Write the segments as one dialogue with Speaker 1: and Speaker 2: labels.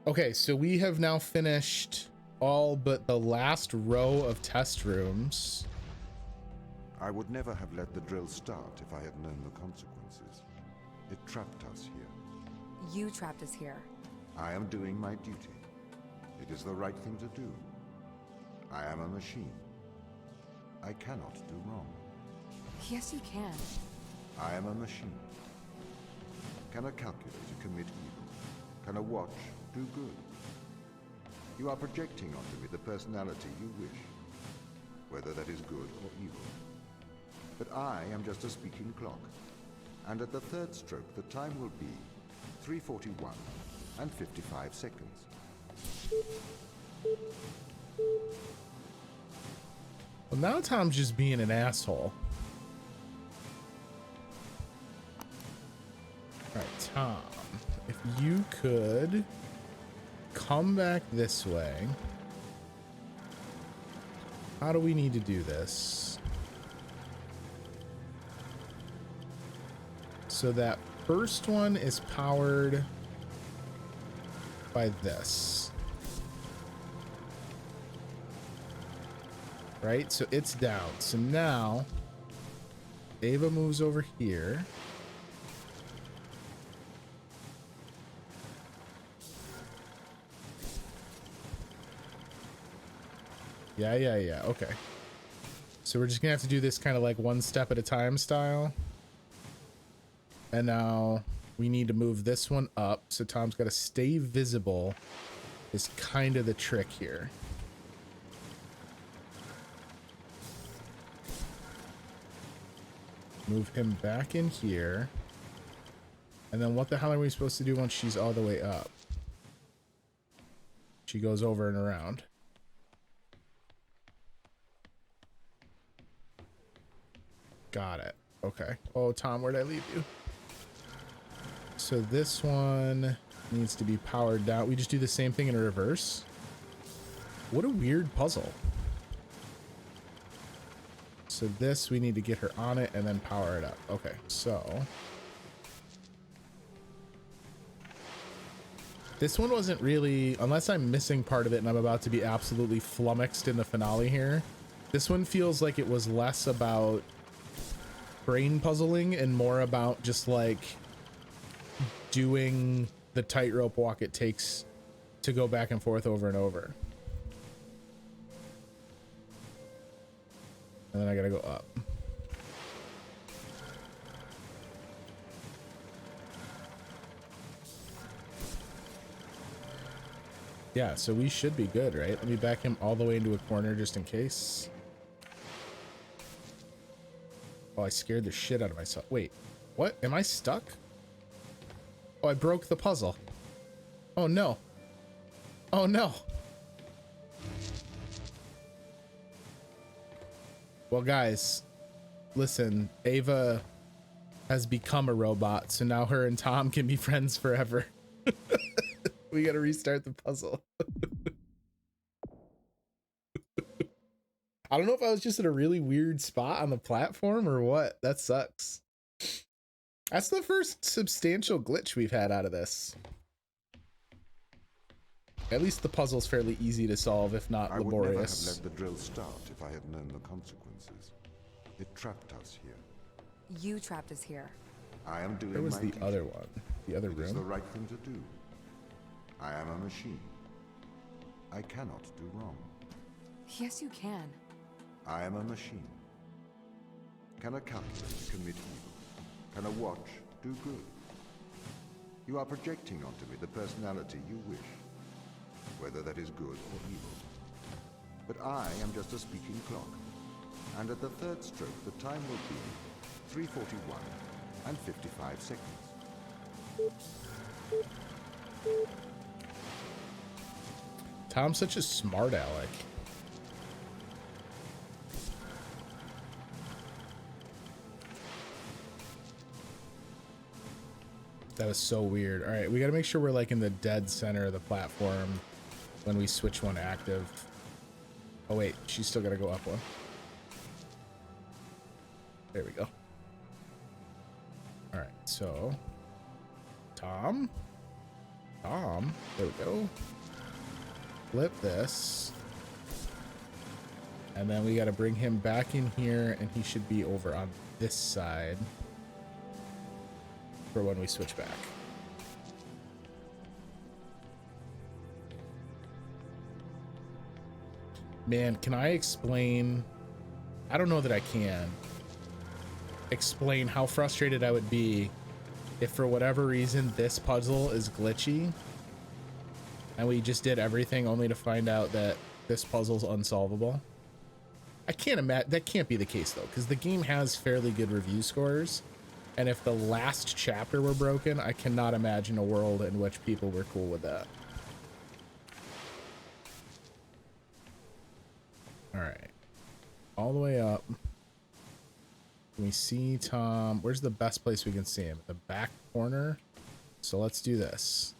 Speaker 1: Okay, so we have now finished all but the last row of test rooms.
Speaker 2: I would never have let the drill start if I had known the consequences. It trapped us here.
Speaker 3: You trapped us here.
Speaker 2: I am doing my duty. It is the right thing to do. I am a machine. I cannot do wrong.
Speaker 3: Yes, you can.
Speaker 2: I am a machine. Can a calculator commit evil? Can a watch do good? You are projecting onto me the personality you wish, whether that is good or evil. But I am just a speaking clock, and at the third stroke the time will be 3:41 and 55 seconds.
Speaker 1: Well, now Tom's just being an asshole. All right, Tom, if you could come back this way. How do we need to do this? So that first one is powered by this. Right? So it's down. So now Ava moves over here. Yeah. Okay. So we're just gonna have to do this kind of like one step at a time style. And now we need to move this one up. So Tom's got to stay visible is kind of the trick here. Move him back in here. And then what the hell are we supposed to do once she's all the way up? She goes over and around. Got it. Okay. Oh, Tom, where'd I leave you? So this one needs to be powered down. We just do the same thing in reverse. What a weird puzzle. So this, we need to get her on it and then power it up. Okay, so this one wasn't really, unless I'm missing part of it and I'm about to be absolutely flummoxed in the finale here. This one feels like it was less about brain puzzling and more about just like doing the tightrope walk it takes to go back and forth over and over. And then I gotta go up. Yeah, so we should be good, right? Let me back him all the way into a corner just in case. Oh, I scared the shit out of myself. Wait, what? Am I stuck? Oh, I broke the puzzle. Oh no. Oh no. Well, guys, listen, Ava has become a robot, so now her and Tom can be friends forever. We gotta restart the puzzle. I don't know if I was just in a really weird spot on the platform or what. That sucks. That's the first substantial glitch we've had out of this. At least the puzzle's fairly easy to solve, if not laborious.
Speaker 2: I would never have let the drill start if I had known the consequences. It trapped us here.
Speaker 3: You trapped us here.
Speaker 2: I am doing
Speaker 1: Where was
Speaker 2: my
Speaker 1: the
Speaker 2: duty.
Speaker 1: other one? The other room?
Speaker 2: It is the right thing to do. I am a machine. I cannot do wrong.
Speaker 3: Yes, you can.
Speaker 2: I am a machine. Can a calculator commit evil? Can a watch do good? You are projecting onto me the personality you wish, whether that is good or evil. But I am just a speaking clock, and at the third stroke the time will be 3:41 and 55 seconds.
Speaker 1: Tom's such a smart aleck. That was so weird. All right, we gotta make sure we're like in the dead center of the platform when we switch one active. Oh wait, she's still gotta go up one. There we go. All right, so Tom, There we go. Flip this. And then we got to bring him back in here, and he should be over on this side for when we switch back. Man, can I explain? I don't know that I can explain how frustrated I would be if for whatever reason this puzzle is glitchy and we just did everything only to find out that this puzzle's unsolvable. I can't imagine. That can't be the case though, because the game has fairly good review scores, and if the last chapter were broken, I cannot imagine a world in which people were cool with that. All right, all the way up. Can we see Tom? Where's the best place we can see him? The back corner. So let's do this.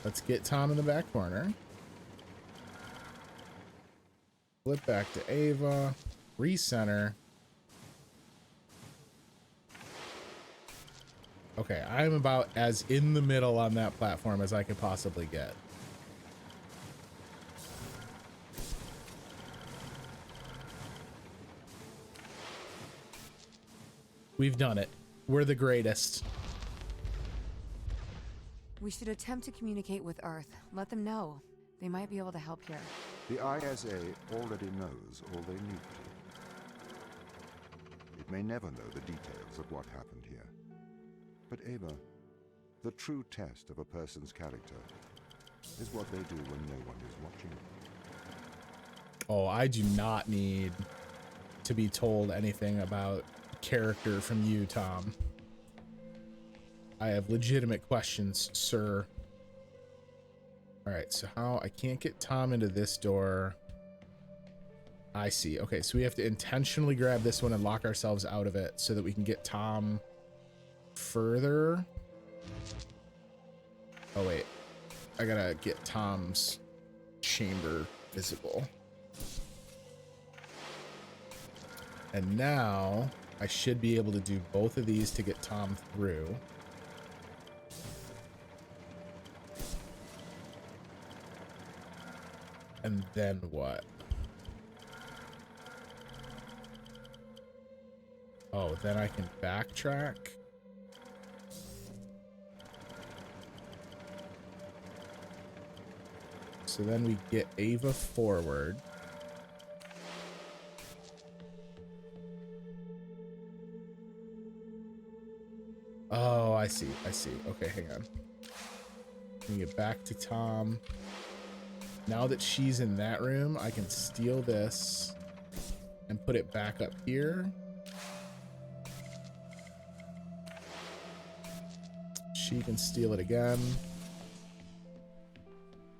Speaker 1: Let's get Tom in the back corner. Flip back to Ava. Recenter. Okay, I'm about as in the middle on that platform as I could possibly get. We've done it. We're the greatest.
Speaker 3: We should attempt to communicate with Earth. Let them know. They might be able to help here.
Speaker 2: The ISA already knows all they need to. It may never know the details of what happened here. But Ava, the true test of a person's character is what they do when no one is watching.
Speaker 1: Oh, I do not need to be told anything about character from you, Tom. I have legitimate questions, sir. All right, so how I can't get Tom into this door. I see. Okay, so we have to intentionally grab this one and lock ourselves out of it so that we can get Tom further. Oh wait, I gotta get Tom's chamber visible. And now I should be able to do both of these to get Tom through. And then what? Oh, then I can backtrack. So then we get Ava forward. Oh, I see. I see. Okay, hang on. Let me get back to Tom. Now that she's in that room, I can steal this and put it back up here. She can steal it again.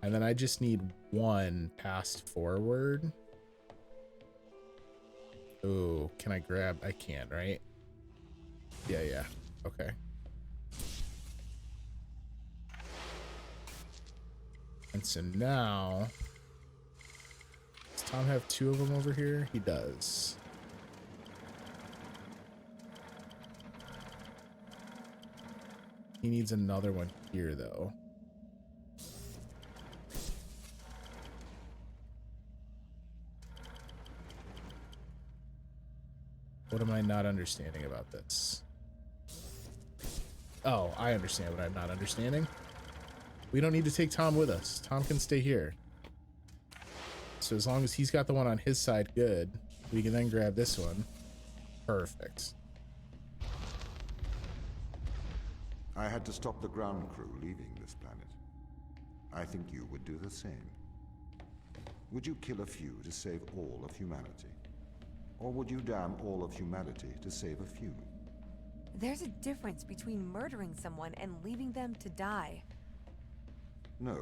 Speaker 1: And then I just need one passed forward. Oh, can I grab? I can, right? Yeah. Okay. And so now, does Tom have two of them over here? He does. He needs another one here, though. What am I not understanding about this? Oh, I understand what I'm not understanding. We don't need to take Tom with us. Tom can stay here. So as long as he's got the one on his side, good. We can then grab this one. Perfect.
Speaker 2: I had to stop the ground crew leaving this planet. I think you would do the same. Would you kill a few to save all of humanity? Or would you damn all of humanity to save a few?
Speaker 3: There's a difference between murdering someone and leaving them to die.
Speaker 2: No,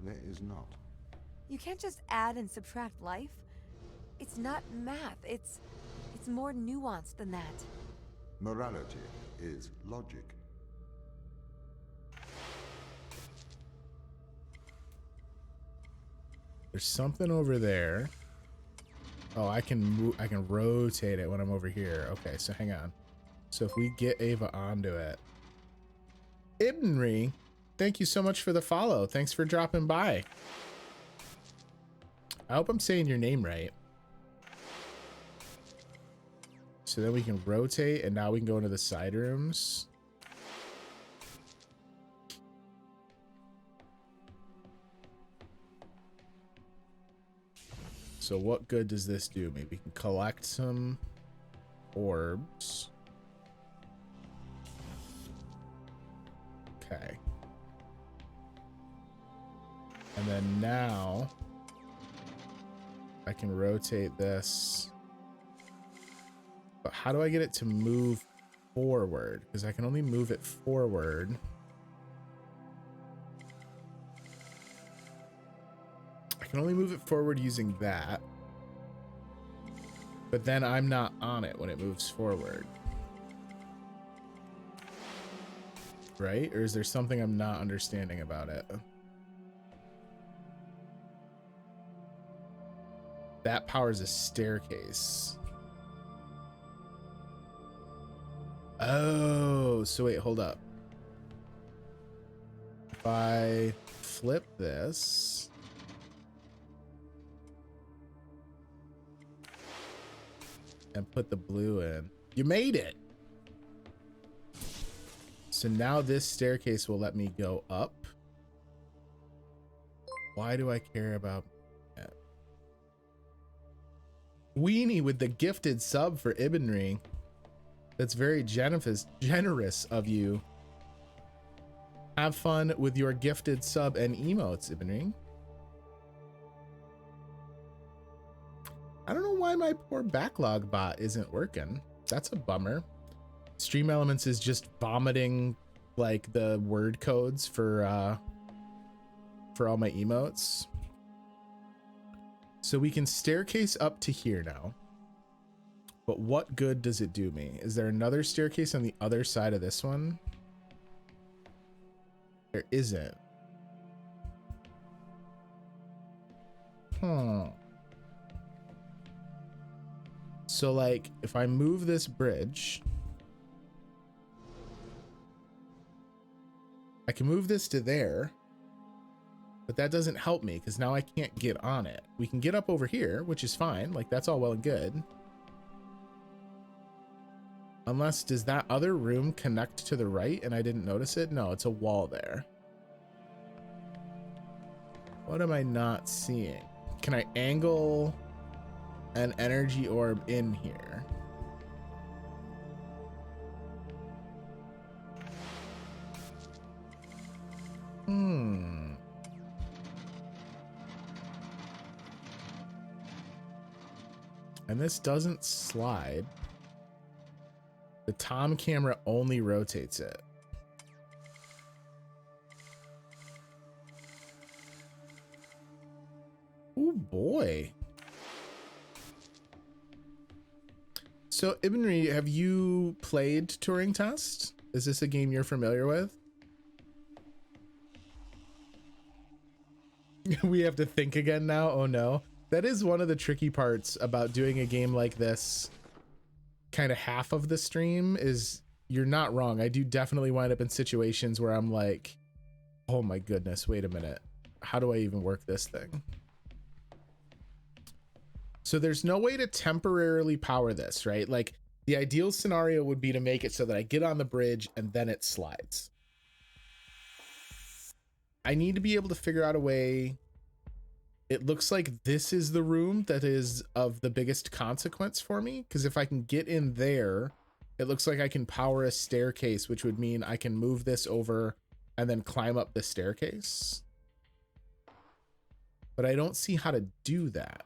Speaker 2: there is not.
Speaker 3: You can't just add and subtract life. It's not math. It's more nuanced than that.
Speaker 2: Morality is logic.
Speaker 1: There's something over there. Oh, I can move. I can rotate it when I'm over here. Okay, so hang on. So if we get Ava onto it, Ibnri, thank you so much for the follow. Thanks for dropping by. I hope I'm saying your name right. So then we can rotate, and now we can go into the side rooms. So what good does this do me? We can collect some orbs. Okay. And then now I can rotate this. But how do I get it to move forward? Because I can only move it forward. I can only move it forward using that. But then I'm not on it when it moves forward. Right? Or is there something I'm not understanding about it? That powers a staircase. Oh, so wait, hold up. If I flip this, and put the blue in, you made it. So now this staircase will let me go up. Why do I care about that? Weenie with the gifted sub for Ibnri. That's very generous of you. Have fun with your gifted sub and emotes, Ibnri. I don't know why my poor backlog bot isn't working. That's a bummer. Stream Elements is just vomiting like the word codes for all my emotes. So we can staircase up to here now. But what good does it do me? Is there another staircase on the other side of this one? There isn't. So like if I move this bridge, I can move this to there, but that doesn't help me because now I can't get on it. We can get up over here, which is fine. Like that's all well and good. Unless, does that other room connect to the right and I didn't notice it? No, it's a wall there. What am I not seeing? Can I angle an energy orb in here? And this doesn't slide. The T.O.M camera only rotates it. Oh boy. So Ibnri, have you played Turing Test? Is this a game you're familiar with? We have to think again now. Oh no. That is one of the tricky parts about doing a game like this. Kind of half of the stream is, you're not wrong. I do definitely wind up in situations where I'm like, oh my goodness, wait a minute. How do I even work this thing? So there's no way to temporarily power this, right? Like the ideal scenario would be to make it so that I get on the bridge and then it slides. I need to be able to figure out a way. It looks like this is the room that is of the biggest consequence for me, because if I can get in there, it looks like I can power a staircase, which would mean I can move this over and then climb up the staircase. But I don't see how to do that.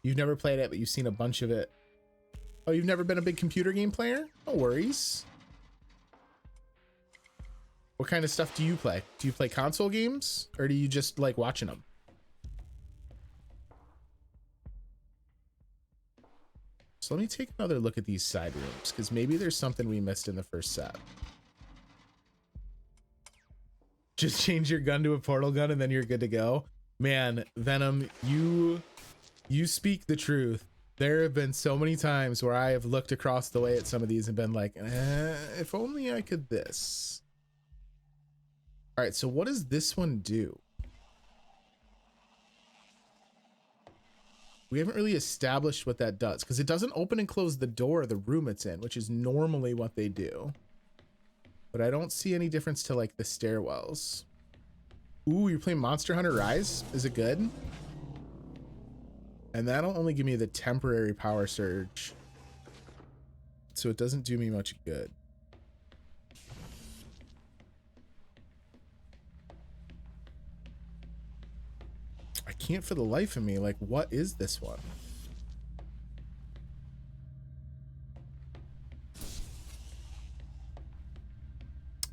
Speaker 1: You've never played it, but you've seen a bunch of it. Oh, you've never been a big computer game player? No worries. What kind of stuff do you play? Do you play console games or do you just like watching them? So let me take another look at these side rooms because maybe there's something we missed in the first set. Just change your gun to a portal gun and then you're good to go. Man, Venom, you speak the truth. There have been so many times where I have looked across the way at some of these and been like, if only I could this. All right, so what does this one do? We haven't really established what that does, because it doesn't open and close the door of the room it's in, which is normally what they do. But I don't see any difference to like the stairwells. Ooh, you're playing Monster Hunter Rise? Is it good? And that'll only give me the temporary power surge. So it doesn't do me much good. I can't for the life of me, like, what is this one?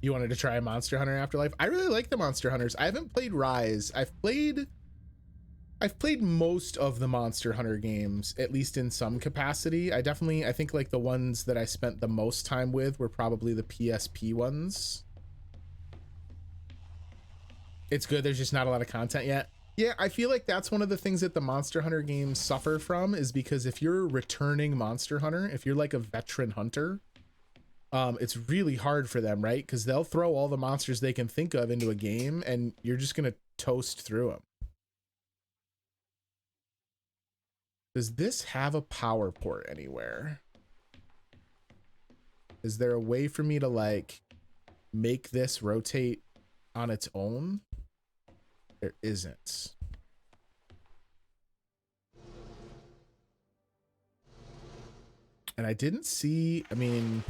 Speaker 1: You wanted to try a Monster Hunter Afterlife? I really like the Monster Hunters. I haven't played Rise. I've played most of the Monster Hunter games, at least in some capacity. I think like the ones that I spent the most time with were probably the PSP ones. It's good. There's just not a lot of content yet. Yeah, I feel like that's one of the things that the Monster Hunter games suffer from, is because if you're a returning Monster Hunter, if you're like a veteran hunter, it's really hard for them, right? Because they'll throw all the monsters they can think of into a game and you're just going to toast through them. Does this have a power port anywhere? Is there a way for me to like make this rotate on its own? There isn't. And I didn't see, I mean,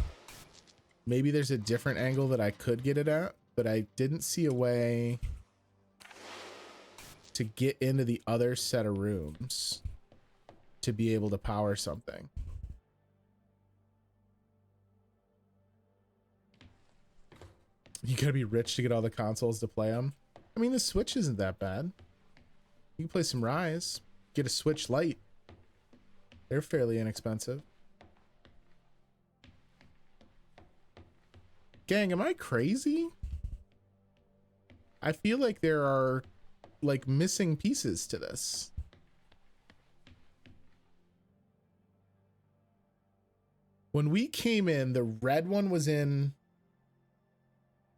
Speaker 1: maybe there's a different angle that I could get it at, but I didn't see a way to get into the other set of rooms to be able to power something. You gotta be rich to get all the consoles to play them. I mean, the Switch isn't that bad. You can play some Rise, get a Switch Lite. They're fairly inexpensive. Gang, am I crazy? I feel like there are like missing pieces to this. When we came in, the red one was in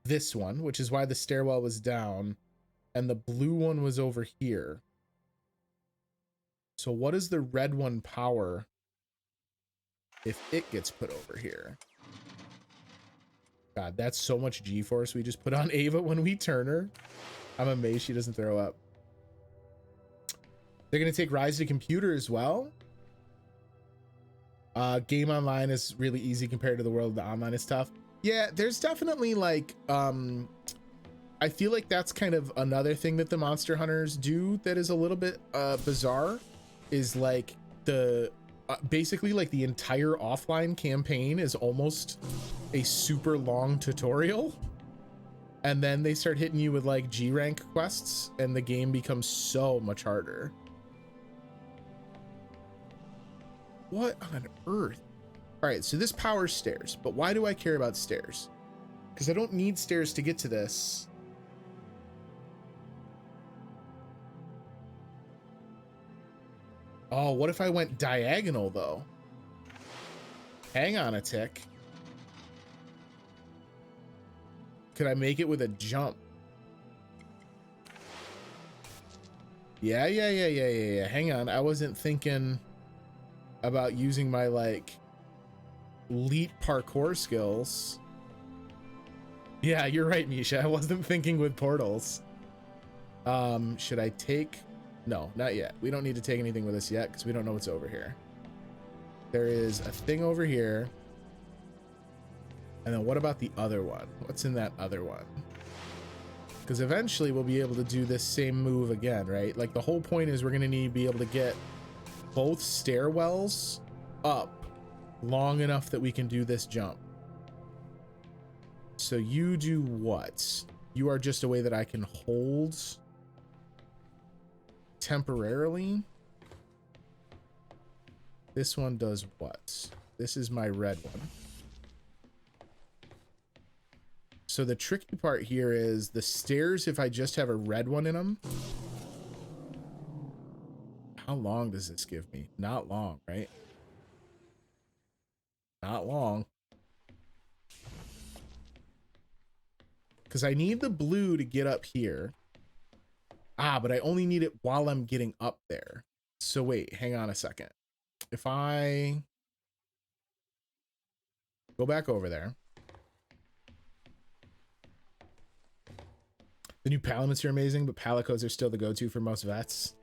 Speaker 1: this one, which is why the stairwell was down, and the blue one was over here. So what does the red one power if it gets put over here? God, that's so much G-force we just put on Ava when we turn her. I'm amazed she doesn't throw up. They're going to take Rise to computer as well. Game online is really easy compared to the world. The online is tough. Yeah, there's definitely like, I feel like that's kind of another thing that the Monster Hunters do that is a little bit bizarre, is like the basically like the entire offline campaign is almost a super long tutorial, and then they start hitting you with like G rank quests and the game becomes so much harder. What on earth? All right, so this powers stairs, but why do I care about stairs? Because I don't need stairs to get to this. Oh, what if I went diagonal though? Hang on a tick. Could I make it with a jump? Yeah. Hang on, I wasn't thinking about using my like elite parkour skills. Yeah, you're right, Misha. I wasn't thinking with portals. Should I take? No, not yet. We don't need to take anything with us yet because we don't know what's over here. There is a thing over here. And then what about the other one? What's in that other one? Because eventually we'll be able to do this same move again, right? Like the whole point is we're going to need to be able to get both stairwells up long enough that we can do this jump. So you do what? You are just a way that I can hold temporarily. This one does what? This is my red one. So the tricky part here is the stairs, if I just have a red one in them. How long does this give me? Not long, right? Not long. Because I need the blue to get up here. Ah, but I only need it while I'm getting up there. So wait, hang on a second. If I go back over there. The new palaments are amazing, but palicodes are still the go-to for most vets.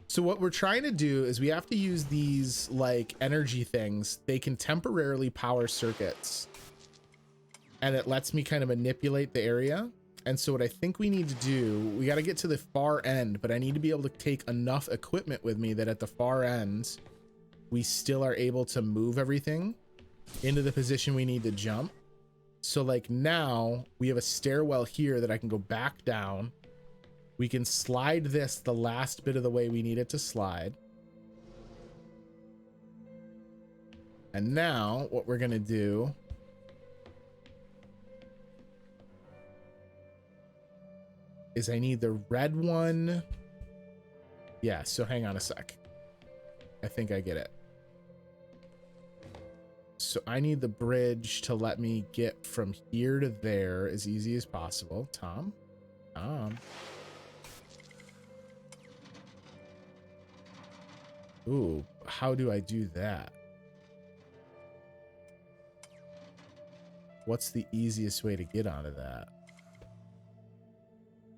Speaker 1: So what we're trying to do is we have to use these like energy things. They can temporarily power circuits. And it lets me kind of manipulate the area. And so what I think we need to do, we got to get to the far end, but I need to be able to take enough equipment with me that at the far end, we still are able to move everything into the position we need to jump. So like now we have a stairwell here that I can go back down. We can slide this the last bit of the way we need it to slide. And now what we're going to do is I need the red one. Yeah, so hang on a sec. I think I get it. So I need the bridge to let me get from here to there as easy as possible. Tom. Ooh, how do I do that? What's the easiest way to get onto that?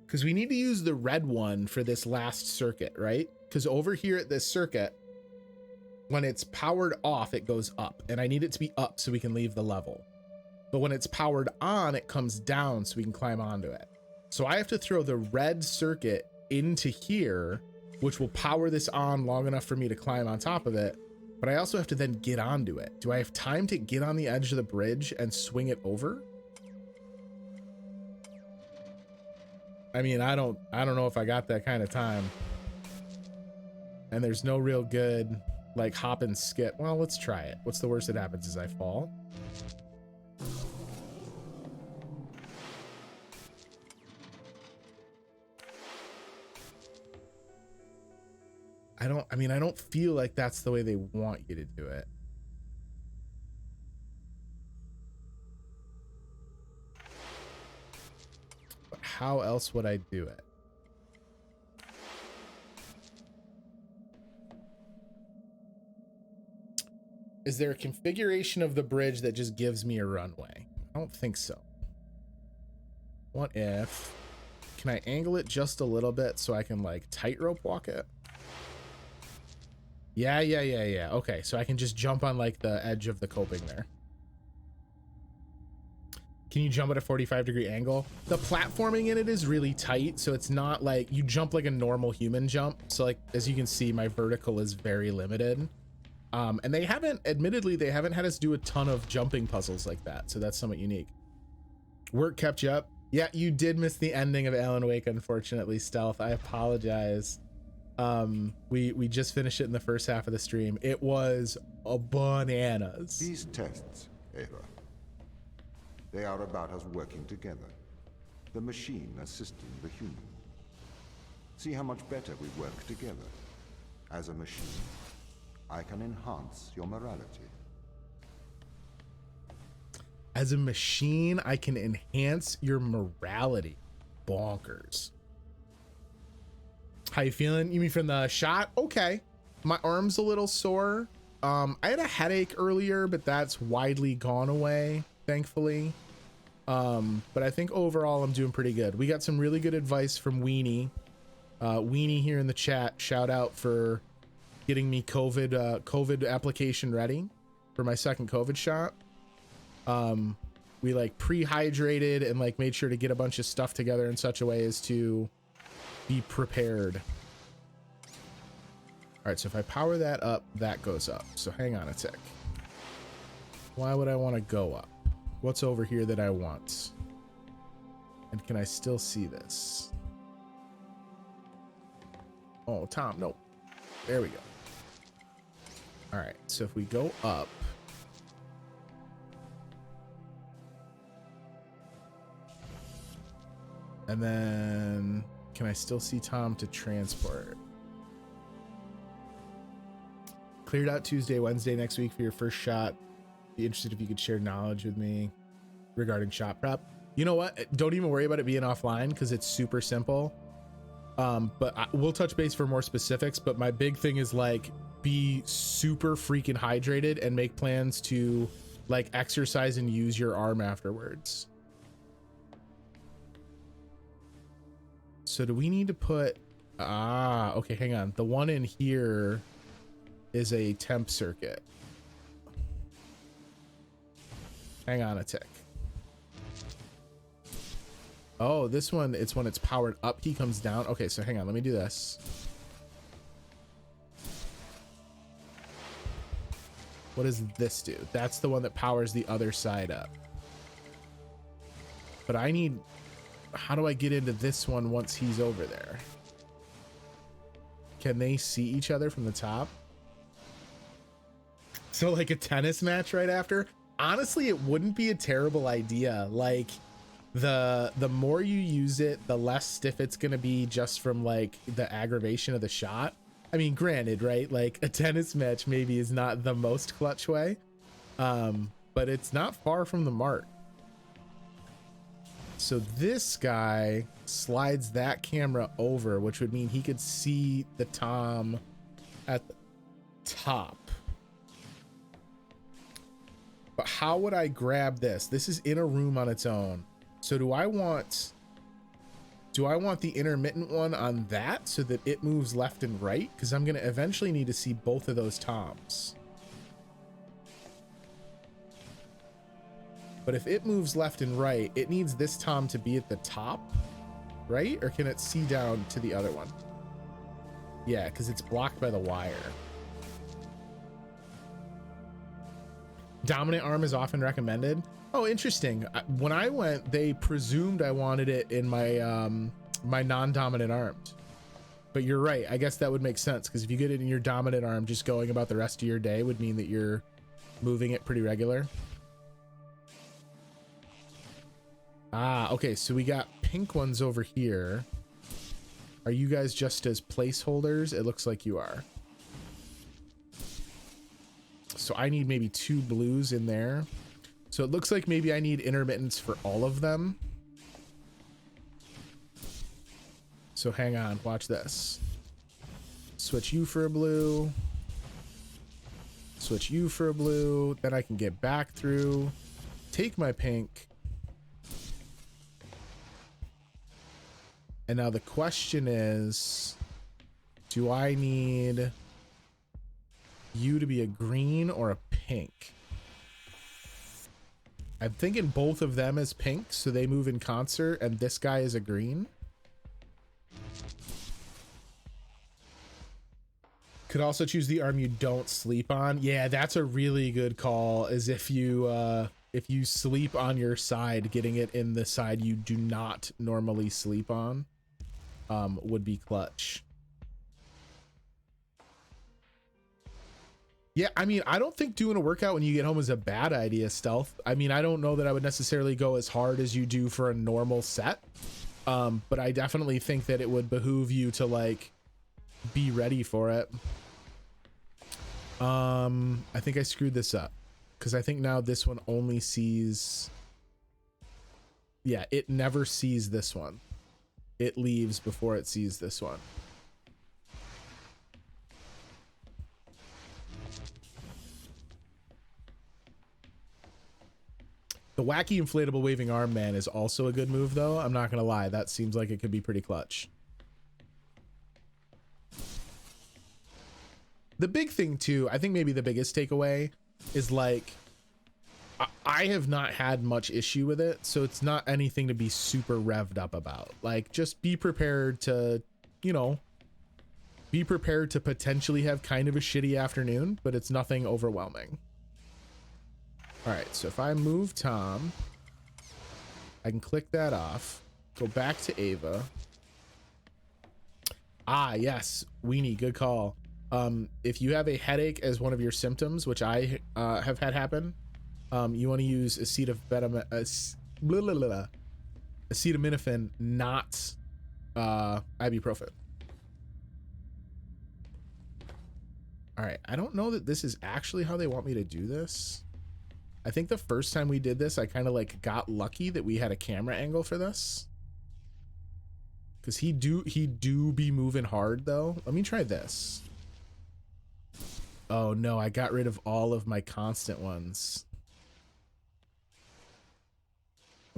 Speaker 1: Because we need to use the red one for this last circuit, right? Because over here at this circuit, when it's powered off, it goes up. And I need it to be up so we can leave the level. But when it's powered on, it comes down so we can climb onto it. So I have to throw the red circuit into here, which will power this on long enough for me to climb on top of it. But I also have to then get onto it. Do I have time to get on the edge of the bridge and swing it over? I mean, I don't know if I got that kind of time. And there's no real good like hop and skip. Well, let's try it. What's the worst that happens is I fall. I don't feel like that's the way they want you to do it. But how else would I do it? Is there a configuration of the bridge that just gives me a runway? I don't think so. What if... Can I angle it just a little bit so I can like tightrope walk it? Yeah. Okay, so I can just jump on like the edge of the coping there. Can you jump at a 45-degree angle? The platforming in it is really tight, so it's not like you jump like a normal human jump. So like, as you can see, my vertical is very limited. And they haven't, admittedly, they haven't had us do a ton of jumping puzzles like that. So that's somewhat unique. Work kept you up. Yeah, you did miss the ending of Alan Wake, unfortunately, Stealth. I apologize. We just finished it in the first half of the stream. It was a bananas.
Speaker 2: These tests, Ava, they are about us working together. The machine assisting the human. See how much better we work together. As a machine, I can enhance your morality.
Speaker 1: As a machine, I can enhance your morality. Bonkers. How you feeling? You mean from the shot? Okay. My arm's a little sore. I had a headache earlier, but that's widely gone away, thankfully. But I think overall I'm doing pretty good. We got some really good advice from Weenie. Weenie here in the chat, shout out for getting me COVID application ready for my second COVID shot. We like pre-hydrated and like made sure to get a bunch of stuff together in such a way as to be prepared. All right, so if I power that up, that goes up. So hang on a tick. Why would I want to go up? What's over here that I want? And can I still see this? Oh, Tom, no. There we go. All right, so if we go up, and then can I still see Tom to transport? Cleared out Tuesday, Wednesday next week for your first shot. Be interested if you could share knowledge with me regarding shot prep. You know what? Don't even worry about it being offline because it's super simple. But we'll touch base for more specifics. But my big thing is like be super freaking hydrated and make plans to like exercise and use your arm afterwards. So do we need to put, okay, hang on. The one in here is a temp circuit. Hang on a tick. Oh, this one, it's when it's powered up, he comes down. Okay, so hang on, let me do this. What does this do? That's the one that powers the other side up. But I need, how do I get into this one once he's over there? Can they see each other from the top? So like a tennis match right after? Honestly, it wouldn't be a terrible idea. Like the more you use it, the less stiff it's gonna be just from like the aggravation of the shot. I mean, granted, right? Like a tennis match maybe is not the most clutch way, but it's not far from the mark. So this guy slides that camera over, which would mean he could see the Tom at the top. But how would I grab this? This is in a room on its own. So do I want the intermittent one on that so that it moves left and right? Because I'm going to eventually need to see both of those Toms. But if it moves left and right, it needs this Tom to be at the top, right? Or can it see down to the other one? Yeah, because it's blocked by the wire. Dominant arm is often recommended. Oh, interesting. When I went, they presumed I wanted it in my my non-dominant arms. But you're right. I guess that would make sense because if you get it in your dominant arm, just going about the rest of your day would mean that you're moving it pretty regular. Ah, okay. So we got pink ones over here. Are you guys just as placeholders? It looks like you are. So I need maybe 2 blues in there. So it looks like maybe I need intermittents for all of them. So hang on, watch this. Switch you for a blue. Switch you for a blue. Then I can get back through. Take my pink. And now the question is, do I need you to be a green or a pink? I'm thinking both of them as pink, so they move in concert, and this guy is a green. Could also choose the arm you don't sleep on. Yeah, that's a really good call, is if you sleep on your side, getting it in the side you do not normally sleep on would be clutch. Yeah, I mean, I don't think doing a workout when you get home is a bad idea, Stealth. I mean, I don't know that I would necessarily go as hard as you do for a normal set. But I definitely think that it would behoove you to like be ready for it. I think I screwed this up because I think now this one only sees. Yeah, it never sees this one. It leaves before it sees this one. The wacky inflatable waving arm man is also a good move, though. I'm not going to lie. That seems like it could be pretty clutch. The big thing, too, I think maybe the biggest takeaway is like, I have not had much issue with it, so it's not anything to be super revved up about. Like, just be prepared to, you know, be prepared to potentially have kind of a shitty afternoon, but it's nothing overwhelming. All right, so if I move Tom, I can click that off, go back to Ava. Ah, yes, Weenie, good call. If you have a headache as one of your symptoms, which I have had happen, you want to use acetaminophen, not ibuprofen. All right, I don't know that this is actually how they want me to do this. I think the first time we did this, I kind of like got lucky that we had a camera angle for this. Cause he do be moving hard though. Let me try this. Oh no, I got rid of all of my constant ones.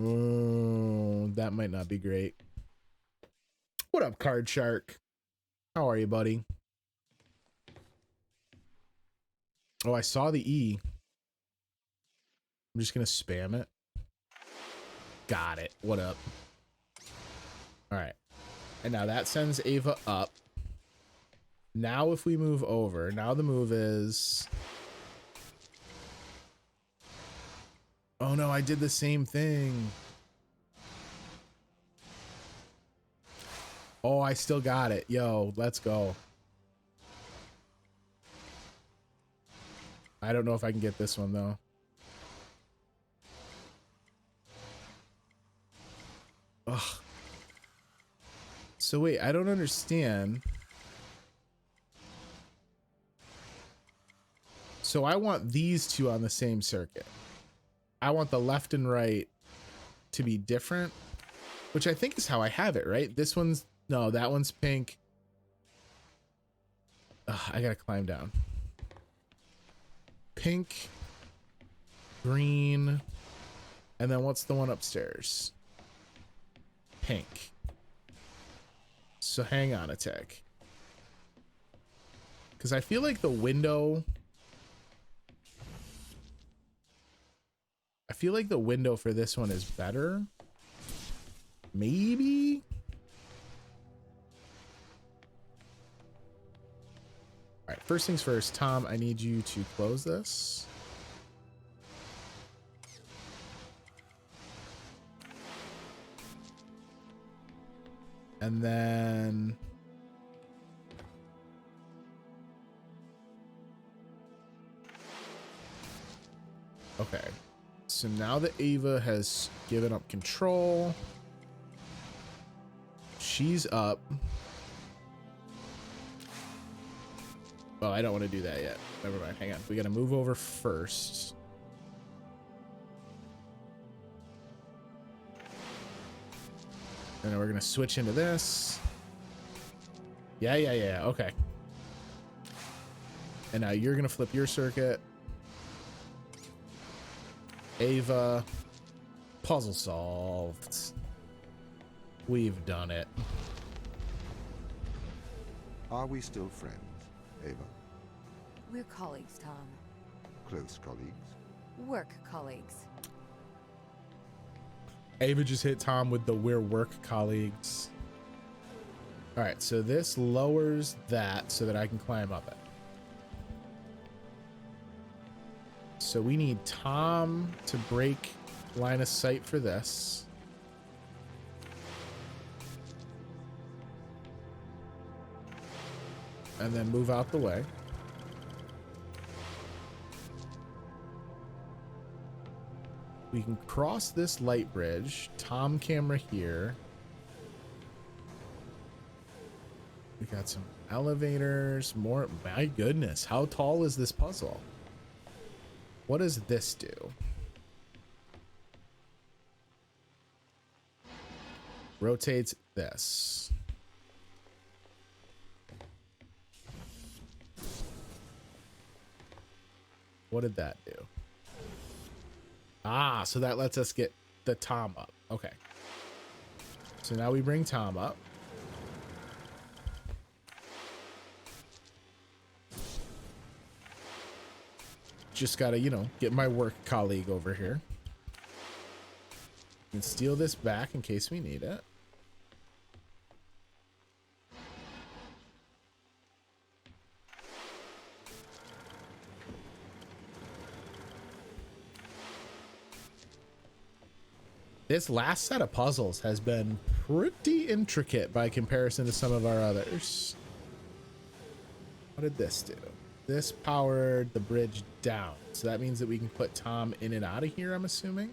Speaker 1: Oh, that might not be great. What up, Card Shark? How are you, buddy? Oh, I saw the E. I'm just gonna spam it. Got it. What up? All right. And now that sends Ava up. Now if we move over, now the move is... Oh no, I did the same thing. Oh, I still got it. Yo, let's go. I don't know if I can get this one though. Ugh. So wait, I don't understand. So I want these two on the same circuit. I want the left and right to be different, which I think is how I have it, right? This one's, no, that one's pink. Ugh, I gotta climb down. Pink, green, and then what's the one upstairs? Pink. So hang on a tick. Because I feel like the window... I feel like the window for this one is better. Maybe? All right, first things first, Tom, I need you to close this. And then... Okay. So now that Ava has given up control, she's up. Oh, I don't want to do that yet. Never mind. Hang on. We got to move over first. And then we're going to switch into this. Yeah. Okay. And now you're going to flip your circuit. Ava, puzzle solved. We've done it.
Speaker 2: Are we still friends, Ava?
Speaker 3: We're colleagues, Tom.
Speaker 2: Close colleagues?
Speaker 3: Work colleagues.
Speaker 1: Ava just hit Tom with the "we're work colleagues." All right, so this lowers that so that I can climb up it. So we need Tom to break line of sight for this. And then move out the way. We can cross this light bridge. Tom camera here. We got some elevators, more. My goodness, how tall is this puzzle? What does this do? Rotates this. What did that do? Ah, so that lets us get the Tom up. Okay. So now we bring Tom up. Just gotta, you know, get my work colleague over here. We can steal this back in case we need it. This last set of puzzles has been pretty intricate by comparison to some of our others. What did this do? This powered the bridge down. So that means that we can put Tom in and out of here, I'm assuming.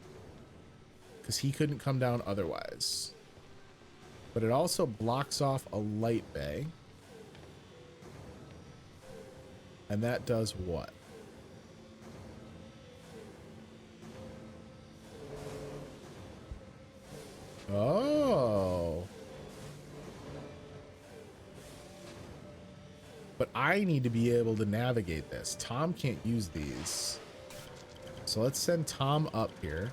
Speaker 1: Because he couldn't come down otherwise. But it also blocks off a light bay. And that does what? Oh. But I need to be able to navigate this. Tom can't use these. So let's send Tom up here.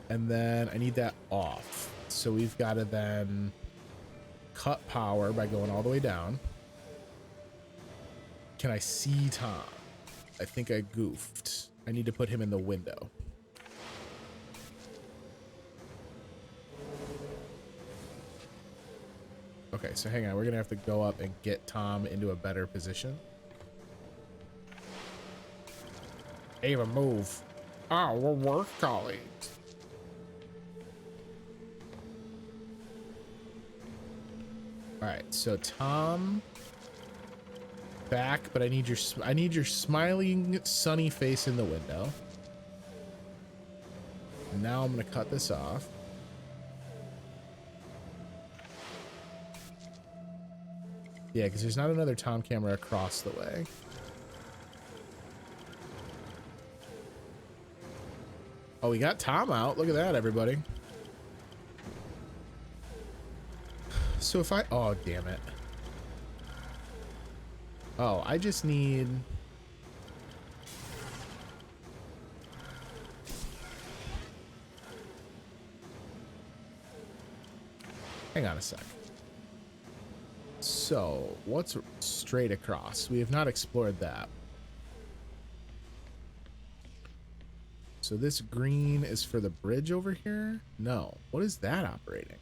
Speaker 1: And then I need that off. So we've got to then cut power by going all the way down. Can I see Tom? I think I goofed. I need to put him in the window. Okay, so hang on. We're going to have to go up and get Tom into a better position. Ava, move. Oh, we're work colleagues. All right, so Tom back, but I need your smiling sunny face in the window. And now I'm going to cut this off. Yeah, because there's not another Tom camera across the way. Oh, we got Tom out. Look at that, everybody. So if I... Oh, damn it. Oh, I just need... Hang on a sec. So, what's straight across? We have not explored that. So this green is for the bridge over here? No. What is that operating?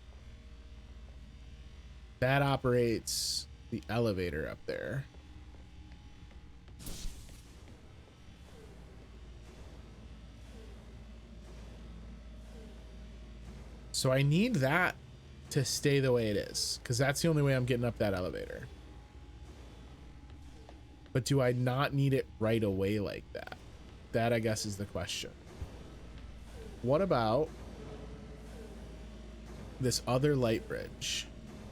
Speaker 1: That operates the elevator up there. So I need that to stay the way it is, because that's the only way I'm getting up that elevator. But do I not need it right away like that? That, I guess, is the question. What about this other light bridge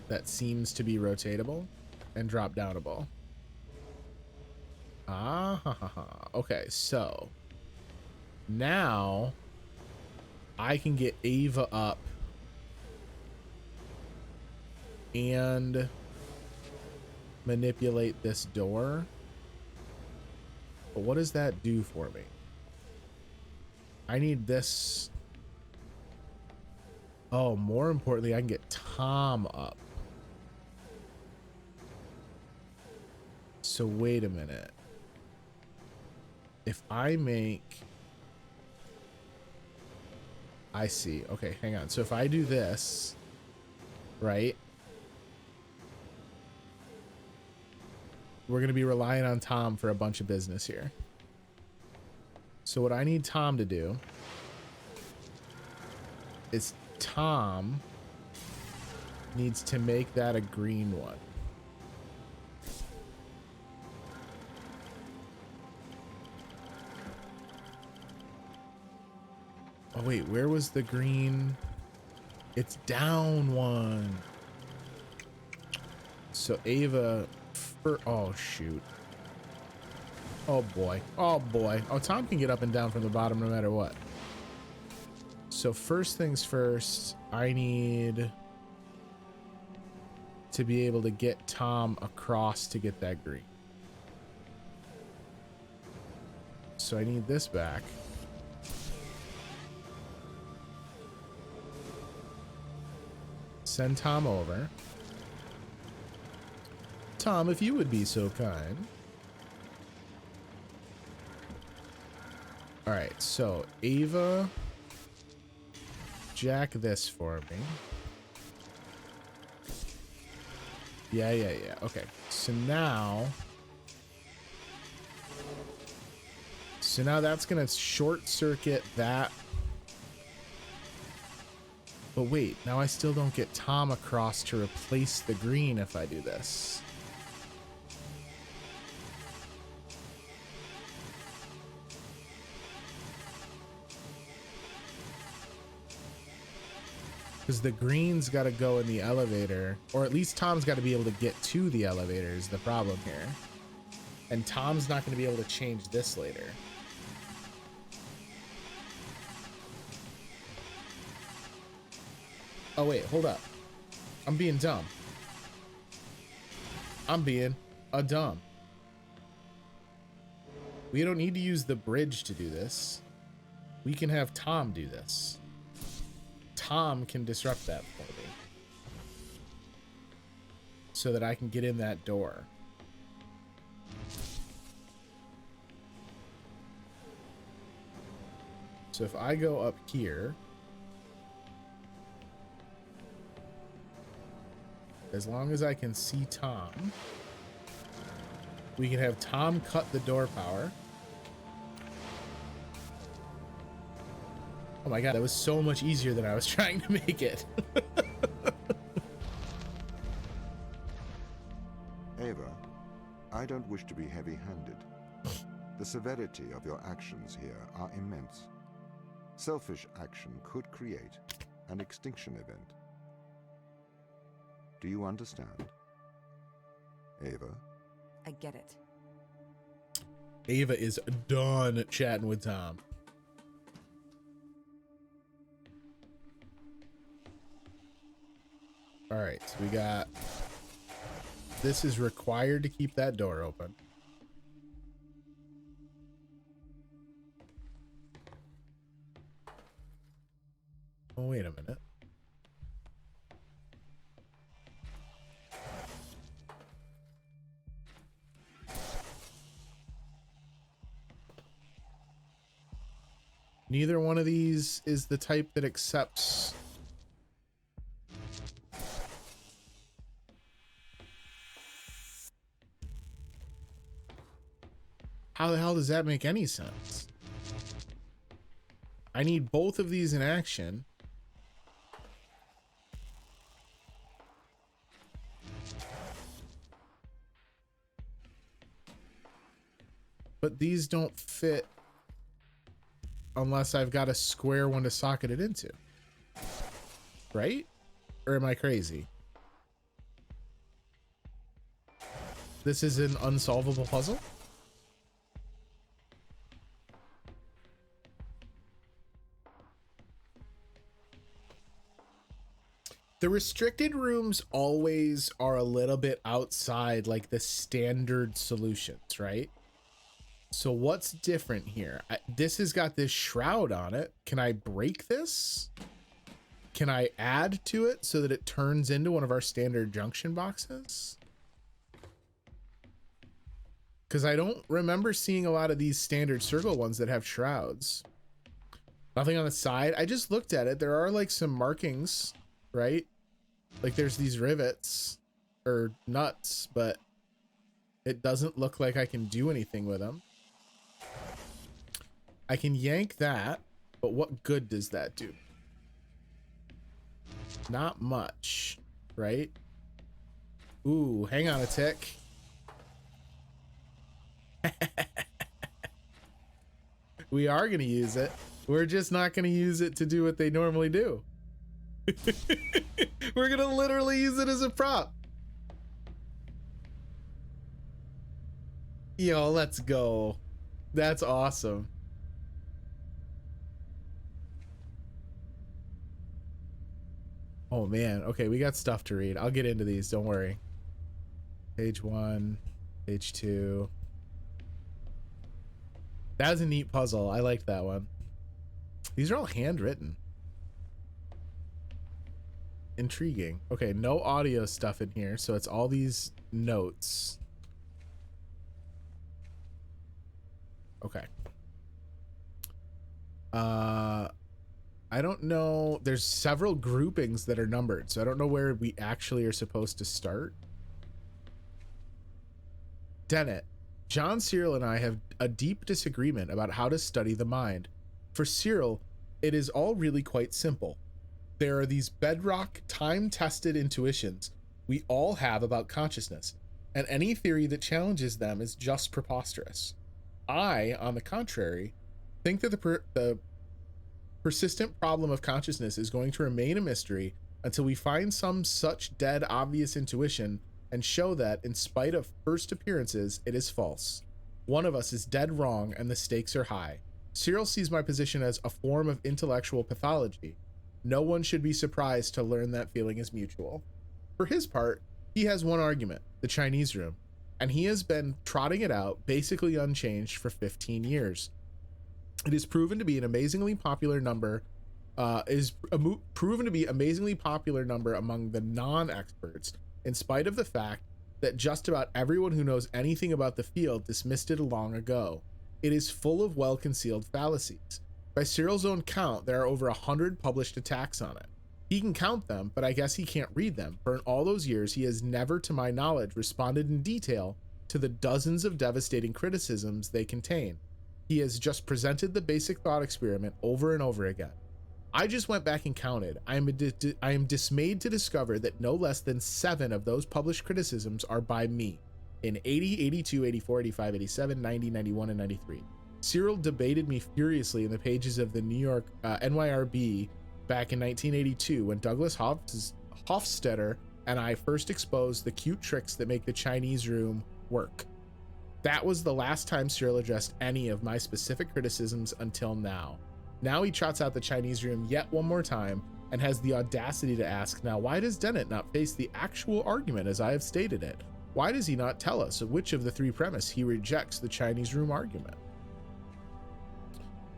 Speaker 1: that seems to be rotatable and drop downable? Ah, ha, ha, ha. Okay, so now I can get Ava up and manipulate this door. But what does that do for me? I need this. Oh, more importantly, I can get Tom up. So wait a minute. If I make... I see. Okay, hang on. So if I do this, right? We're going to be relying on Tom for a bunch of business here. So what I need Tom to do is Tom needs to make that a green one. Oh wait, where was the green? It's down one. So Ava... Oh, shoot. Oh, boy. Oh, boy. Oh, Tom can get up and down from the bottom no matter what. So first things first, I need to be able to get Tom across to get that green. So I need this back. Send Tom over. Tom, if you would be so kind. All right, so Ava, jack this for me. Yeah. Okay, so now that's gonna short circuit that. But wait, now I still don't get Tom across to replace the green if I do this. Because the green's got to go in the elevator, or at least Tom's got to be able to get to the elevator is the problem here. And Tom's not going to be able to change this later. Oh wait, hold up. I'm being dumb. I'm being a dumb. We don't need to use the bridge to do this. We can have Tom do this. Tom can disrupt that for me. So that I can get in that door. So if I go up here, as long as I can see Tom, we can have Tom cut the door power. Oh my god, that was so much easier than I was trying to make it.
Speaker 2: Ava, I don't wish to be heavy-handed. The severity of your actions here are immense. Selfish action could create an extinction event. Do you understand? Ava?
Speaker 3: I get it.
Speaker 1: Ava is done chatting with Tom. All right, so we got, this is required to keep that door open. Oh, wait a minute. Neither one of these is the type that accepts. How the hell does that make any sense? I need both of these in action. But these don't fit unless I've got a square one to socket it into. Right? Or am I crazy? This is an unsolvable puzzle? The restricted rooms always are a little bit outside like the standard solutions, right? So what's different here? This has got this shroud on it. Can I break this? Can I add to it so that it turns into one of our standard junction boxes? Because I don't remember seeing a lot of these standard circle ones that have shrouds. Nothing on the side. I just looked at it. There are like some markings, right? Like there's these rivets or nuts, but it doesn't look like I can do anything with them. I can yank that, but what good does that do? Not much, right? Ooh, hang on a tick. We are going to use it. We're just not going to use it to do what they normally do. We're going to literally use it as a prop. Yo, let's go. That's awesome. Oh man. Okay, we got stuff to read. I'll get into these. Don't worry. Page 1, page 2. That was a neat puzzle. I liked that one. These are all handwritten. Intriguing. Okay, no audio stuff in here, so it's all these notes. Okay. I don't know. There's several groupings that are numbered, so I don't know where we actually are supposed to start. Dennett. John, Cyril, and I have a deep disagreement about how to study the mind. For Cyril, it is all really quite simple. There are these bedrock, time-tested intuitions we all have about consciousness, and any theory that challenges them is just preposterous. I, on the contrary, think that persistent problem of consciousness is going to remain a mystery until we find some such dead obvious intuition and show that, in spite of first appearances, it is false. One of us is dead wrong and the stakes are high. Cyril sees my position as a form of intellectual pathology. No one should be surprised to learn that feeling is mutual. For his part, he has one argument, the Chinese room, and he has been trotting it out basically unchanged for 15 years. It is proven to be an amazingly popular number, proven to be amazingly popular number among the non-experts, in spite of the fact that just about everyone who knows anything about the field dismissed it long ago. It is full of well-concealed fallacies. By Cyril's own count, there are over 100 published attacks on it. He can count them, but I guess he can't read them, for in all those years he has never, to my knowledge, responded in detail to the dozens of devastating criticisms they contain. He has just presented the basic thought experiment over and over again. I just went back and counted. I am dismayed to discover that no less than 7 of those published criticisms are by me in 80, 82, 84, 85, 87, 90, 91, and 93. Cyril debated me furiously in the pages of the New York NYRB back in 1982 when Douglas Hofstadter and I first exposed the cute tricks that make the Chinese room work. That was the last time Cyril addressed any of my specific criticisms until now. Now he trots out the Chinese room yet one more time and has the audacity to ask, now why does Dennett not face the actual argument as I have stated it? Why does he not tell us of which of the 3 premise he rejects the Chinese room argument?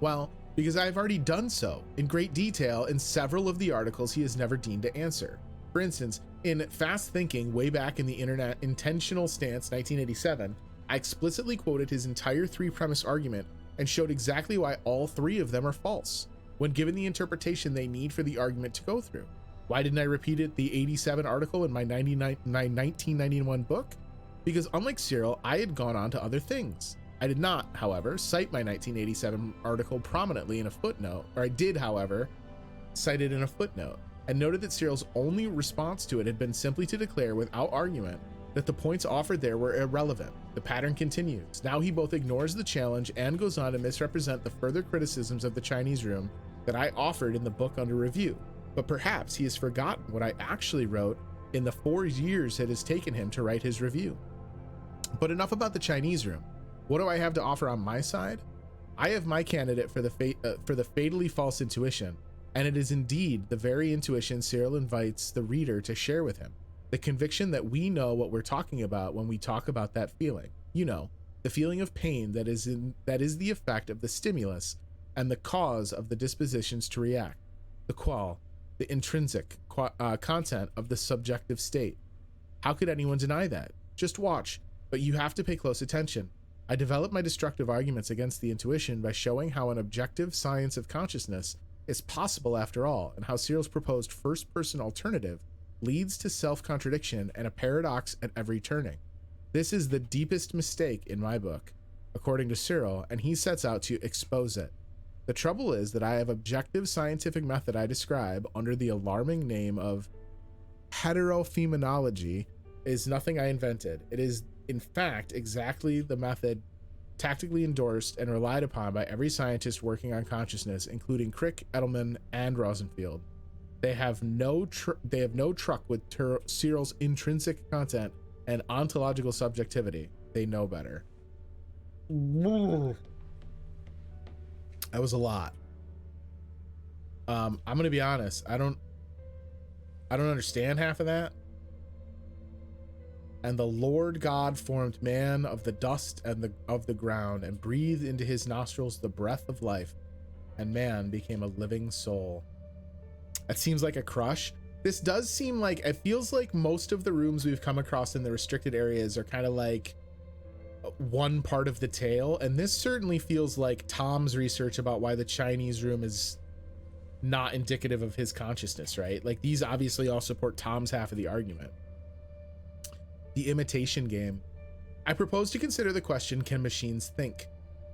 Speaker 1: Well, because I have already done so in great detail in several of the articles he has never deemed to answer. For instance, in Fast Thinking, way back in the Internet Intentional Stance 1987, I explicitly quoted his entire 3 premise argument and showed exactly why all 3 of them are false, when given the interpretation they need for the argument to go through. Why didn't I repeat it the 87 article in my 1991 book? Because unlike Cyril, I had gone on to other things. I did not, however, cite my 1987 article prominently in a footnote, or I did, however, cite it in a footnote, and noted that Cyril's only response to it had been simply to declare without argument that the points offered there were irrelevant. The pattern continues. Now he both ignores the challenge and goes on to misrepresent the further criticisms of the Chinese room that I offered in the book under review. But perhaps he has forgotten what I actually wrote in the 4 years it has taken him to write his review. But enough about the Chinese room. What do I have to offer on my side? I have my candidate for the fatally false intuition, and it is indeed the very intuition Cyril invites the reader to share with him. The conviction that we know what we're talking about when we talk about that feeling. You know, the feeling of pain that is the effect of the stimulus and the cause of the dispositions to react. The qual, the intrinsic content of the subjective state. How could anyone deny that? Just watch, but you have to pay close attention. I develop my destructive arguments against the intuition by showing how an objective science of consciousness is possible after all, and how Cyril's proposed first-person alternative leads to self-contradiction and a paradox at every turning. This is the deepest mistake in my book, according to Cyril, and he sets out to expose it. The trouble is that I have objective scientific method I describe under the alarming name of heterophenomenology is nothing I invented. It is, in fact, exactly the method tactically endorsed and relied upon by every scientist working on consciousness, including Crick, Edelman, and Rosenfield. They have no truck with Cyril's intrinsic content and ontological subjectivity. They know better. That was a lot. I'm gonna be honest. I don't understand half of that. And the Lord God formed man of the dust and of the ground, and breathed into his nostrils the breath of life, and man became a living soul. That seems like a crush. This does seem like, it feels like most of the rooms we've come across in the restricted areas are kind of like one part of the tale, and this certainly feels like Tom's research about why the Chinese room is not indicative of his consciousness, right? Like, these obviously all support Tom's half of the argument. The imitation game. I propose to consider the question, can machines think?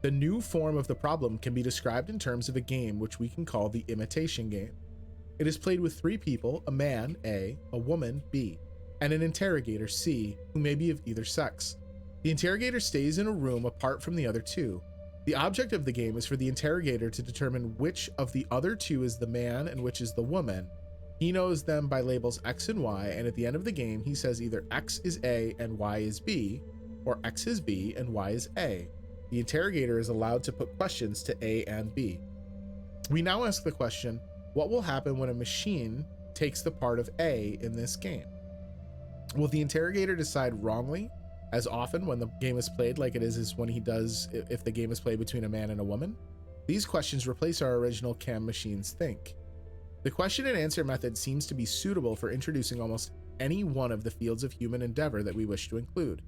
Speaker 1: The new form of the problem can be described in terms of a game which we can call the imitation game. It is played with 3 people, a man, A, a woman, B, and an interrogator, C, who may be of either sex. The interrogator stays in a room apart from the other 2. The object of the game is for the interrogator to determine which of the other two is the man and which is the woman. He knows them by labels X and Y, and at the end of the game, he says either X is A and Y is B, or X is B and Y is A. The interrogator is allowed to put questions to A and B. We now ask the question, what will happen when a machine takes the part of A in this game? Will the interrogator decide wrongly, as often when the game is played like it is when he does if the game is played between a man and a woman? These questions replace our original Can Machines Think? The question and answer method seems to be suitable for introducing almost any one of the fields of human endeavor that we wish to include.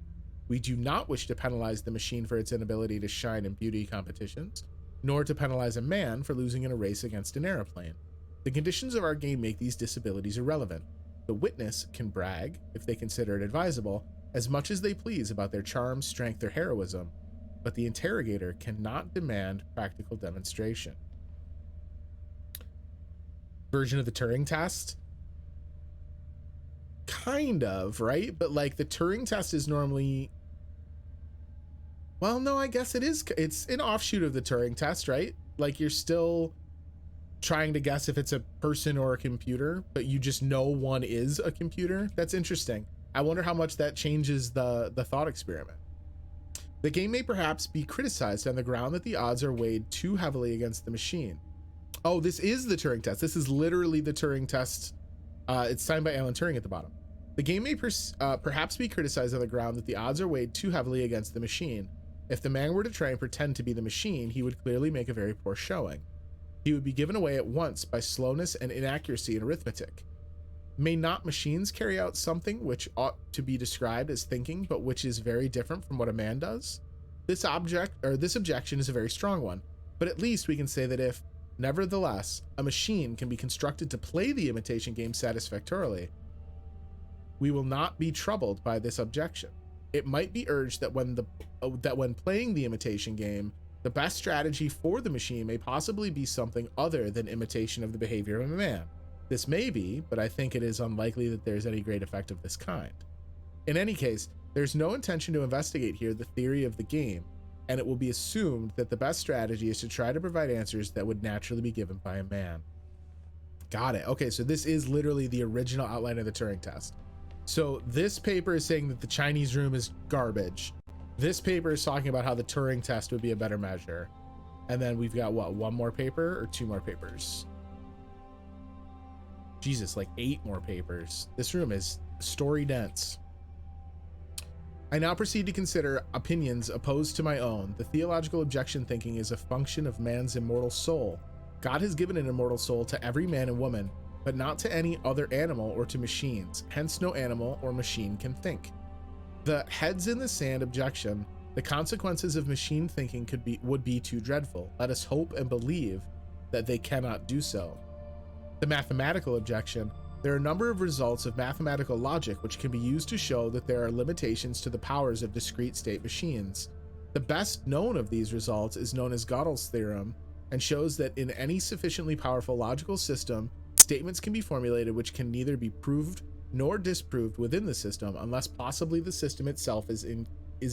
Speaker 1: We do not wish to penalize the machine for its inability to shine in beauty competitions, nor to penalize a man for losing in a race against an airplane. The conditions of our game make these disabilities irrelevant. The witness can brag, if they consider it advisable, as much as they please about their charm, strength, or heroism, but the interrogator cannot demand practical demonstration. Version of the Turing test? Kind of, right? But like the Turing test is normally, well, no, I guess it is. It's an offshoot of the Turing test, right? Like you're still trying to guess if it's a person or a computer, but you just know one is a computer. That's interesting. I wonder how much that changes the thought experiment. The game may perhaps be criticized on the ground that the odds are weighed too heavily against the machine. Oh, this is the Turing test. This is literally the Turing test. It's signed by Alan Turing at the bottom. The game may perhaps be criticized on the ground that the odds are weighed too heavily against the machine. If the man were to try and pretend to be the machine, he would clearly make a very poor showing. He would be given away at once by slowness and inaccuracy in arithmetic. May not machines carry out something which ought to be described as thinking, but which is very different from what a man does? This objection is a very strong one, but at least we can say that if, nevertheless, a machine can be constructed to play the imitation game satisfactorily, we will not be troubled by this objection. It might be urged that when playing the imitation game, the best strategy for the machine may possibly be something other than imitation of the behavior of a man. This may be, but I think it is unlikely that there's any great effect of this kind. In any case, there's no intention to investigate here the theory of the game, and it will be assumed that the best strategy is to try to provide answers that would naturally be given by a man. Got it. Okay, so this is literally the original outline of the Turing test. So this paper is saying that the Chinese room is garbage. This paper is talking about how the Turing test would be a better measure. And then we've got what, one more paper or two more papers? Jesus, like 8 more papers. This room is story dense. I now proceed to consider opinions opposed to my own. The theological objection thinking is a function of man's immortal soul. God has given an immortal soul to every man and woman, but not to any other animal or to machines. Hence, no animal or machine can think. The heads in the sand objection, the consequences of machine thinking would be too dreadful. Let us hope and believe that they cannot do so. The mathematical objection, there are a number of results of mathematical logic which can be used to show that there are limitations to the powers of discrete state machines. The best known of these results is known as Gödel's theorem and shows that in any sufficiently powerful logical system, statements can be formulated which can neither be proved nor disproved within the system unless possibly the system itself is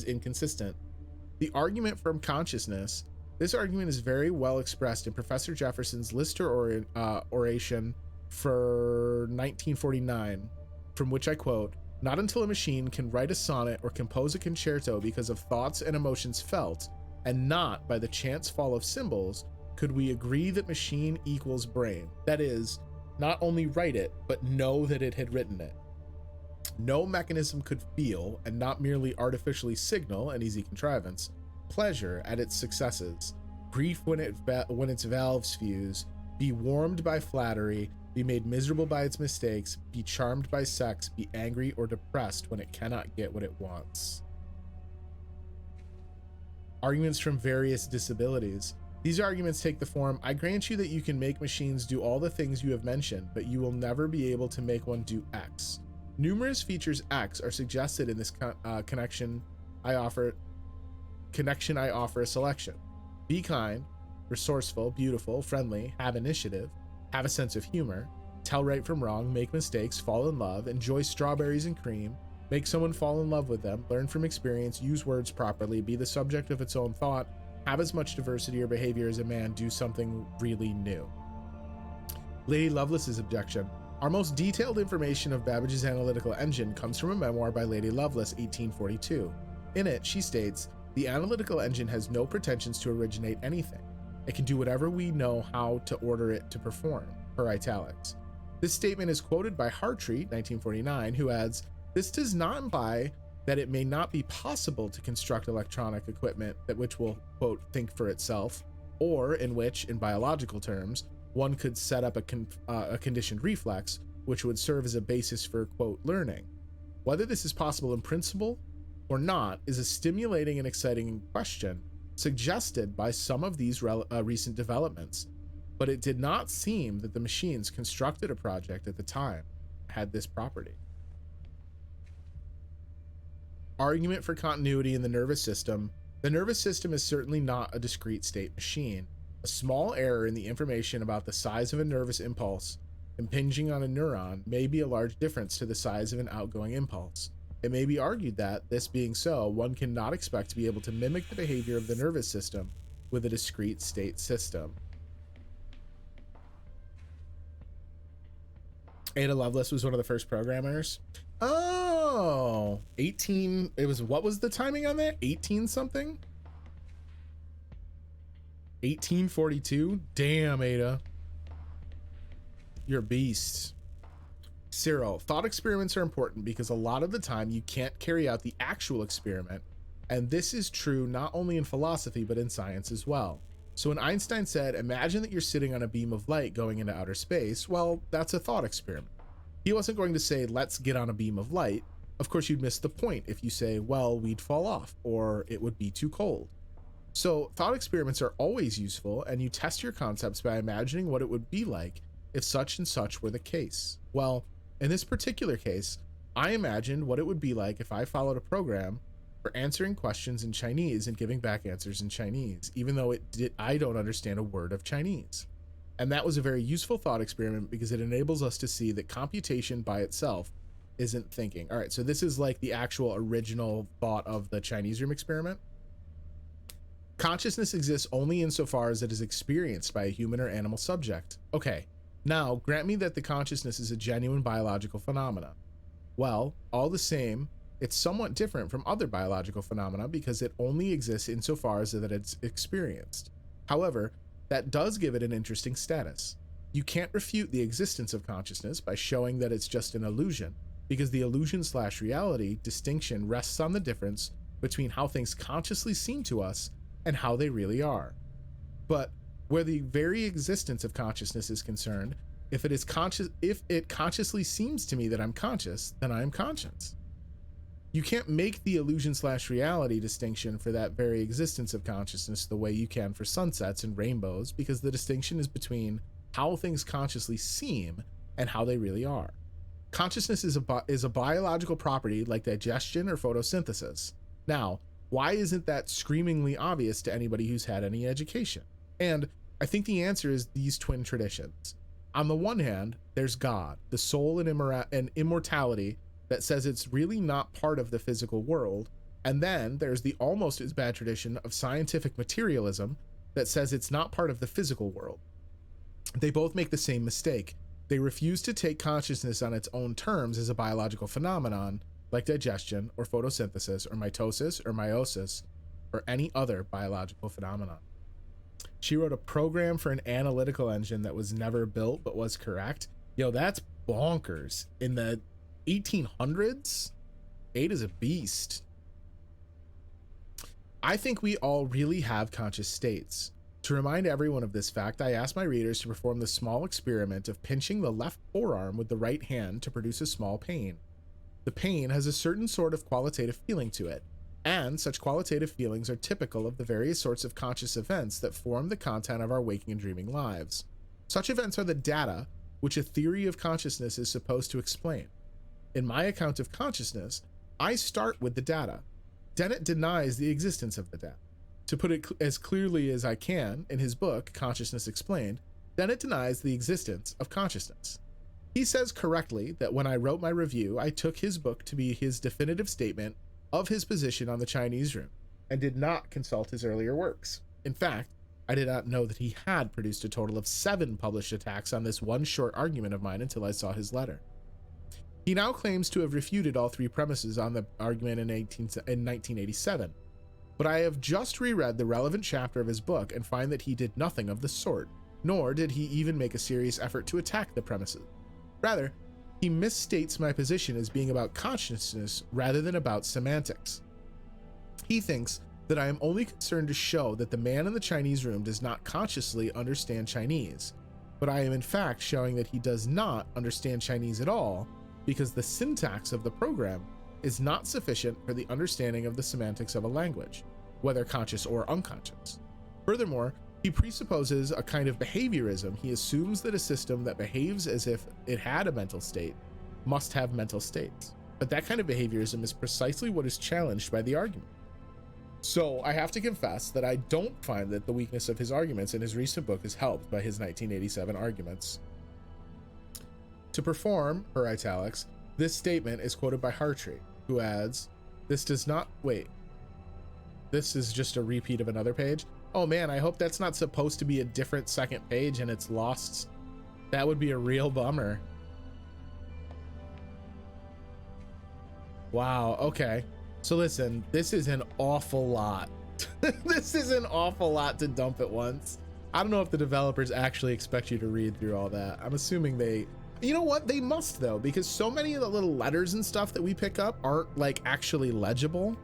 Speaker 1: inconsistent. The argument from consciousness, this argument is very well expressed in Professor Jefferson's Lister oration for 1949, from which I quote, "Not until a machine can write a sonnet or compose a concerto because of thoughts and emotions felt, and not by the chance fall of symbols, could we agree that machine equals brain. That is, not only write it, but know that it had written it. No mechanism could feel, and not merely artificially signal, an easy contrivance, pleasure at its successes, grief when its valves fuse, be warmed by flattery, be made miserable by its mistakes, be charmed by sex, be angry or depressed when it cannot get what it wants." Arguments from various disabilities. These arguments take the form, I grant you that you can make machines do all the things you have mentioned, but you will never be able to make one do X. Numerous features X are suggested in this connection. I offer a selection. Be kind, resourceful, beautiful, friendly, have initiative, have a sense of humor, tell right from wrong, make mistakes, fall in love, enjoy strawberries and cream, make someone fall in love with them, learn from experience, use words properly, be the subject of its own thought, have as much diversity or behavior as a man do something really new. Lady Lovelace's objection. Our most detailed information of Babbage's analytical engine comes from a memoir by Lady Lovelace, 1842. In it, she states, "The analytical engine has no pretensions to originate anything. It can do whatever we know how to order it to perform," per italics. This statement is quoted by Hartree, 1949, who adds, "This does not imply that it may not be possible to construct electronic equipment that which will, quote, think for itself, or in which, in biological terms, one could set up a conditioned reflex, which would serve as a basis for, quote, learning. Whether this is possible in principle or not is a stimulating and exciting question suggested by some of these recent developments, but it did not seem that the machines constructed a project at the time had this property." Argument for continuity in the nervous system. The nervous system is certainly not a discrete state machine. A small error in the information about the size of a nervous impulse impinging on a neuron may be a large difference to the size of an outgoing impulse. It may be argued that, this being so, one cannot expect to be able to mimic the behavior of the nervous system with a discrete state system. Ada Lovelace was one of the first programmers. Oh, 18. It was, what was the timing on that? 18 something? 1842? Damn, Ada. You're a beast. Cyril, thought experiments are important because a lot of the time you can't carry out the actual experiment, and this is true not only in philosophy but in science as well. So when Einstein said, "Imagine that you're sitting on a beam of light going into outer space," well, that's a thought experiment. He wasn't going to say, "Let's get on a beam of light." Of course, you'd miss the point if you say, "Well, we'd fall off," or "It would be too cold." So thought experiments are always useful, and you test your concepts by imagining what it would be like if such and such were the case. Well, in this particular case, I imagined what it would be like if I followed a program for answering questions in Chinese and giving back answers in Chinese, even though I don't understand a word of Chinese. And that was a very useful thought experiment because it enables us to see that computation by itself isn't thinking. All right, so this is like the actual original thought of the Chinese room experiment. Consciousness exists only insofar as it is experienced by a human or animal subject. Okay, now grant me that the consciousness is a genuine biological phenomena. Well, all the same, it's somewhat different from other biological phenomena because it only exists insofar as that it's experienced. However, that does give it an interesting status. You can't refute the existence of consciousness by showing that it's just an illusion, because the illusion/reality distinction rests on the difference between how things consciously seem to us and how they really are. But where the very existence of consciousness is concerned, if it consciously seems to me that I'm conscious, then I am conscious. You can't make the illusion/reality distinction for that very existence of consciousness the way you can for sunsets and rainbows, because the distinction is between how things consciously seem and how they really are. Consciousness is a biological property like digestion or photosynthesis. Now, why isn't that screamingly obvious to anybody who's had any education? And I think the answer is these twin traditions. On the one hand, there's God, the soul and immortality that says it's really not part of the physical world. And then there's the almost as bad tradition of scientific materialism that says it's not part of the physical world. They both make the same mistake. They refuse to take consciousness on its own terms as a biological phenomenon, like digestion or photosynthesis or mitosis or meiosis or any other biological phenomenon. She wrote a program for an analytical engine that was never built but was correct. Yo, that's bonkers. In the 1800s, Ada's a beast. I think we all really have conscious states. To remind everyone of this fact, I asked my readers to perform the small experiment of pinching the left forearm with the right hand to produce a small pain. The pain has a certain sort of qualitative feeling to it, and such qualitative feelings are typical of the various sorts of conscious events that form the content of our waking and dreaming lives. Such events are the data which a theory of consciousness is supposed to explain. In my account of consciousness, I start with the data. Dennett denies the existence of the data. To put it as clearly as I can, in his book, Consciousness Explained, Dennett denies the existence of consciousness. He says correctly that when I wrote my review, I took his book to be his definitive statement of his position on the Chinese room and did not consult his earlier works. In fact, I did not know that he had produced a total of 7 published attacks on this one short argument of mine until I saw his letter. He now claims to have refuted all 3 premises on the argument in 1987, but I have just reread the relevant chapter of his book and find that he did nothing of the sort, nor did he even make a serious effort to attack the premises. Rather, he misstates my position as being about consciousness rather than about semantics. He thinks that I am only concerned to show that the man in the Chinese room does not consciously understand Chinese, but I am in fact showing that he does not understand Chinese at all because the syntax of the program is not sufficient for the understanding of the semantics of a language, whether conscious or unconscious. Furthermore, he presupposes a kind of behaviorism. He assumes that a system that behaves as if it had a mental state must have mental states. But that kind of behaviorism is precisely what is challenged by the argument. So I have to confess that I don't find that the weakness of his arguments in his recent book is helped by his 1987 arguments. To perform, her italics, this statement is quoted by Hartree, who adds, this is just a repeat of another page. Oh man, I hope that's not supposed to be a different second page and it's lost. That would be a real bummer. Wow, okay. So listen, this is an awful lot. This is an awful lot to dump at once. I don't know if the developers actually expect you to read through all that. I'm assuming they, you know what? They must though, because so many of the little letters and stuff that we pick up aren't like actually legible.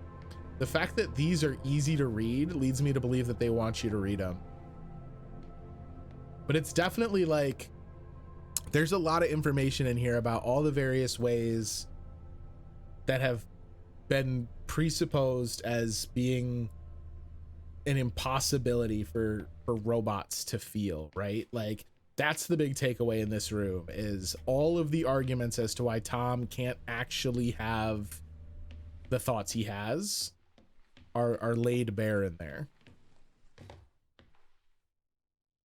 Speaker 1: The fact that these are easy to read leads me to believe that they want you to read them. But it's definitely like, there's a lot of information in here about all the various ways that have been presupposed as being an impossibility for robots to feel, right? Like, that's the big takeaway in this room, is all of the arguments as to why Tom can't actually have the thoughts he has are laid bare in there.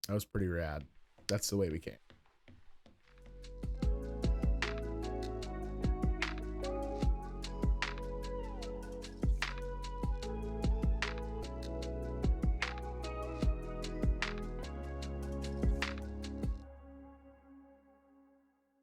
Speaker 1: That was pretty rad. That's the way we came.